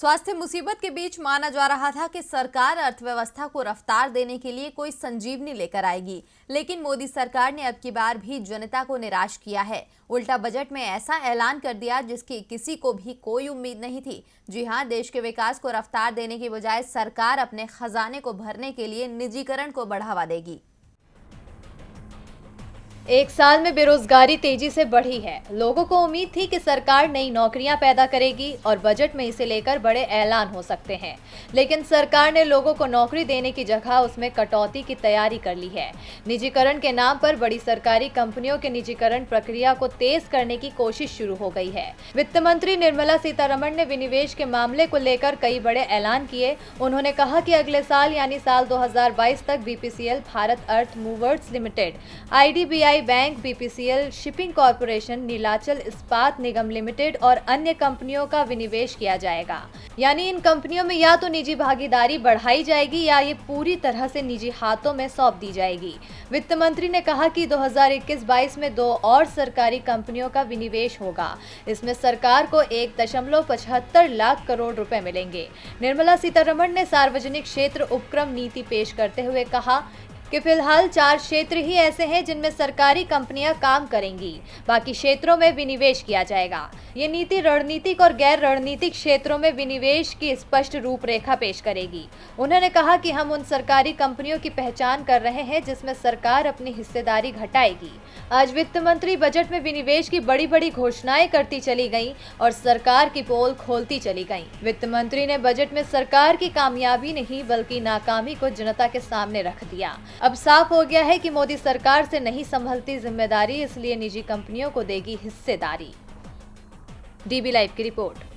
स्वास्थ्य मुसीबत के बीच माना जा रहा था कि सरकार अर्थव्यवस्था को रफ्तार देने के लिए कोई संजीवनी लेकर आएगी, लेकिन मोदी सरकार ने अब की बार भी जनता को निराश किया है। उल्टा बजट में ऐसा ऐलान कर दिया जिसकी किसी को भी कोई उम्मीद नहीं थी। जी हां, देश के विकास को रफ्तार देने की बजाय सरकार अपने खजाने को भरने के लिए निजीकरण को बढ़ावा देगी। एक साल में बेरोजगारी तेजी से बढ़ी है। लोगों को उम्मीद थी कि सरकार नई नौकरियां पैदा करेगी और बजट में इसे लेकर बड़े ऐलान हो सकते हैं, लेकिन सरकार ने लोगों को नौकरी देने की जगह उसमें कटौती की तैयारी कर ली है। निजीकरण के नाम पर बड़ी सरकारी कंपनियों के निजीकरण प्रक्रिया को तेज करने की कोशिश शुरू हो गई है। वित्त मंत्री निर्मला सीतारमण ने विनिवेश के मामले को लेकर कई बड़े ऐलान किए। उन्होंने कहा कि अगले साल यानी साल 2022 तक BPCL, Bharat earth movers limited, IDBI bank, BPCL shipping corporation, Nilachal Ispat Nigam limited और अन्य कंपनियों का विनिवेश किया जाएगा। यानी इन कंपनियों में या तो निजी भागीदारी बढ़ाई जाएगी या ये पूरी तरह से निजी हाथों में सौंप दी जाएगी। वित्त मंत्री ने कहा कि 2021-22 में 2 और सरकारी कंपनियों का विनिवेश होगा। इसमें सरकार को 1.75 लाख करोड़ रुपए मिलेंगे। निर्मला सीतारमण ने सार्वजनिक क्षेत्र उपक्रम नीति पेश करते हुए कहा कि फिलहाल 4 क्षेत्र ही ऐसे हैं जिनमें सरकारी कंपनियां काम करेंगी, बाकी क्षेत्रों में विनिवेश किया जाएगा। ये नीति रणनीतिक और गैर रणनीतिक क्षेत्रों में विनिवेश की स्पष्ट रूपरेखा पेश करेगी। उन्होंने कहा कि हम उन सरकारी कंपनियों की पहचान कर रहे हैं जिसमें सरकार अपनी हिस्सेदारी घटाएगी। आज वित्त मंत्री बजट में विनिवेश की बड़ी बड़ी घोषणाएं करती चली गईं और सरकार की पोल खोलती चली गईं। वित्त मंत्री ने बजट में सरकार की कामयाबी नहीं बल्कि नाकामी को जनता के सामने रख दिया। अब साफ हो गया है कि मोदी सरकार से नहीं संभलती जिम्मेदारी, इसलिए निजी कंपनियों को देगी हिस्सेदारी। डीबी लाइव की रिपोर्ट।